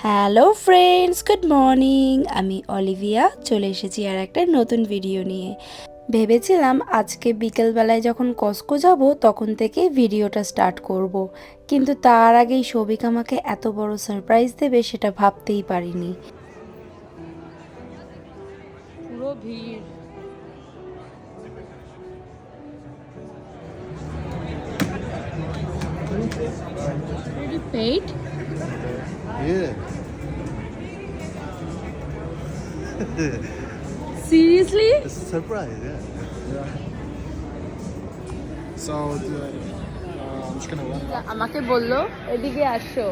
Hello friends, good morning. আমি Olivia চলে এসেছি আর একটা নতুন ভিডিও নিয়ে। ভেবেছিলাম আজকে বিকেলবেলায় যখন কস্কো যাব তখন থেকে ভিডিওটা স্টার্ট করব, কিন্তু তার আগেই সৌভিক আমাকে এত বড় সারপ্রাইজ দেবে সেটা ভাবতেই পারিনি। পুরো ভিড়। Already paid? Yeah. Seriously? It's a surprise, yeah. So I'm just gonna run. আমাকে বললো এদিকে আসো,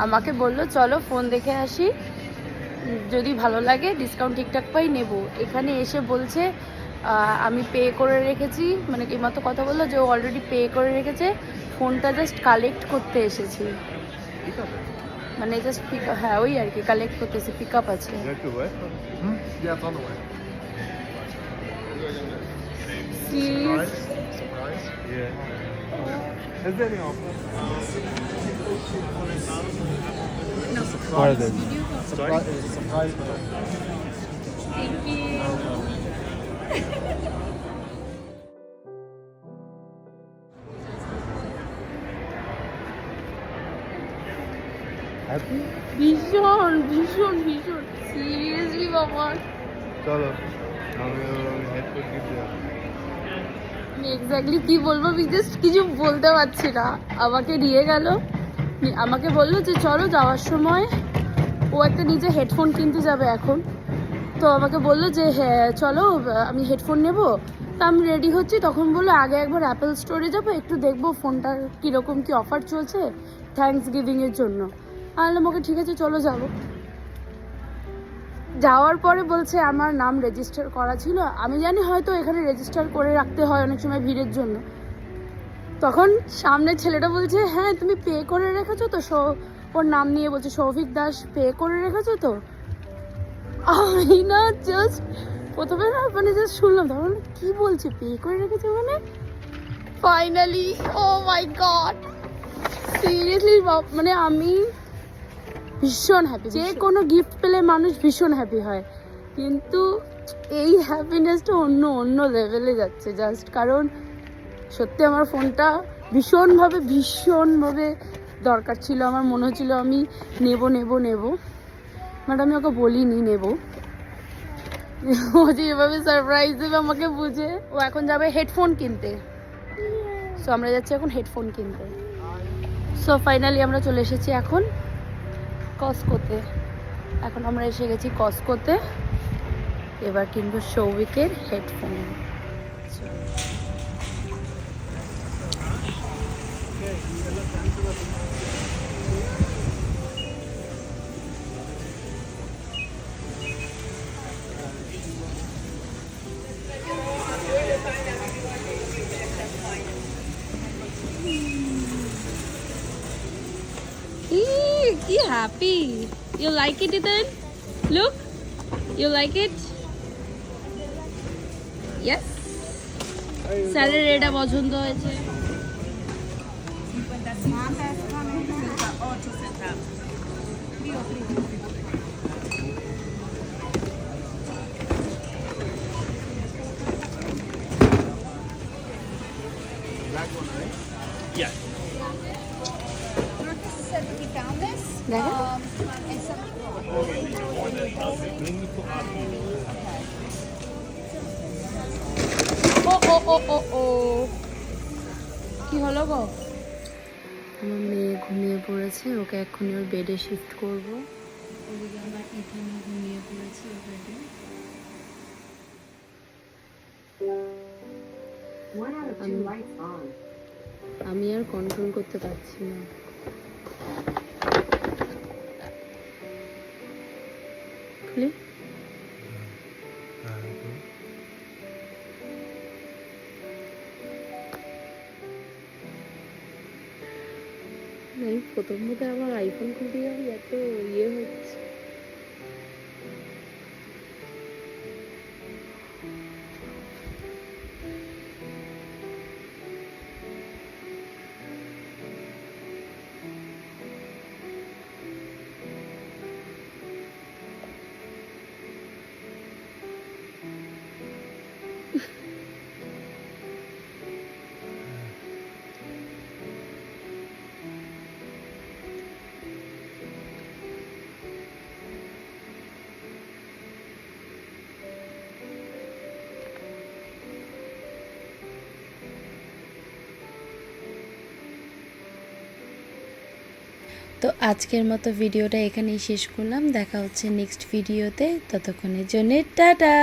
আমাকে বললো চলো ফোন দেখে আসি, যদি ভালো লাগে ডিসকাউন্ট ঠিকঠাক পাই নেব। এখানে এসে বলছে আমি পে করে রেখেছি, মানে এইমাত্র কথা বললো যে ও অলরেডি পে করে রেখেছে, ফোনটা জাস্ট কালেক্ট করতে এসেছি। মানে জাস্ট হ্যাঁ ওই আর কি কালেক্ট করতেছি, পিক আপ আছে। Where to where? Yeah, it's on the way. Serious? Surprise? Yeah. Is there any offer? Surprise. What is it? Surprise. It's a surprise. Thank you. Happy? ভীষণ ভীষণ ভীষণ সিরিয়াসলি বাবা। চলো আমি হেডফোন কিনতে যাবো। আমি এক্স্যাক্টলি কি বলবো, আমি জাস্ট কিছু বলতে পারছি না। আমাকে নিয়ে গেল, আমাকে বললো যে চলো যাওয়ার সময়, ও একটা নিজে হেডফোন কিনতে যাবে এখন, তো আমাকে বললো যে হ্যাঁ চলো আমি হেডফোন নেবো। তা আমি রেডি হচ্ছি, তখন বললো আগে একবার অ্যাপেল স্টোরে যাবো, একটু দেখবো ফোনটার কীরকম কী অফার চলছে থ্যাঙ্কস গিভিংয়ের জন্য। আনলাম ওকে, ঠিক আছে চলো যাবো। যাওয়ার পরে বলছে আমার নাম রেজিস্টার করা ছিল। আমি জানি হয়তো এখানে রেজিস্টার করে রাখতে হয় অনেক সময় ভিড়ের জন্য। তখন সামনে ছেলেটা বলছে হ্যাঁ তুমি পে করে রেখেছো তো, ওর নাম নিয়ে বলছে সৌভিক দাস, পে করে রেখেছো তো। আমি না জাস্ট প্রথমে না মানে জাস্ট শুনলাম, তখন কি বলছে পে করে রেখেছো মানে। ফাইনালি ও মাই গড, সিরিয়াসলি মানে আমি ভীষণ হ্যাপি। যে কোনো গিফট পেলে মানুষ ভীষণ হ্যাপি হয়, কিন্তু এই হ্যাপিনেসটা অন্য অন্য লেভেলে যাচ্ছে জাস্ট। কারণ সত্যি আমার ফোনটা ভীষণভাবে দরকার ছিল। আমার মনে হচ্ছিল আমি নেব নেব নেব, বাট আমি ওকে বলিনি নেব। ও যে এভাবে সারপ্রাইজ দেবে আমাকে বুঝে। ও এখন যাবে হেডফোন কিনতে, সো আমরা যাচ্ছি এখন হেডফোন কিনতে। সো ফাইনালি আমরা চলে এসেছি এখন কস্কোতে। এখন আমরা এসে গেছি কস্কোতে, এবার কিনবো সৌভিকের হেডফোন। কি happy. You like it, Ethan? Look, you like it? Yes. স্যারের এটা পছন্দ হয়েছে। Yeah. Said that we found this. দেখো And some ও ও ও ও ও কি হলো গো? আমার মেয়ে ঘুমিয়ে পড়েছে, ওকে এক্ষুনি ওর বেডে শিফট করবো। ওদিকে আমার এখানে ঘুমিয়ে পড়েছে ওর বেডে। আমি আর কন্ট্রোল করতে পারছি না। খুলি আমি প্রথম মধ্যে আমার আইফোন খুলতে যাই এত ইয়ে হচ্ছে। তো আজকের মতো ভিডিওটা এখানেই শেষ করলাম, দেখা হচ্ছে নেক্সট ভিডিওতে, ততক্ষণের জন্য টাটা।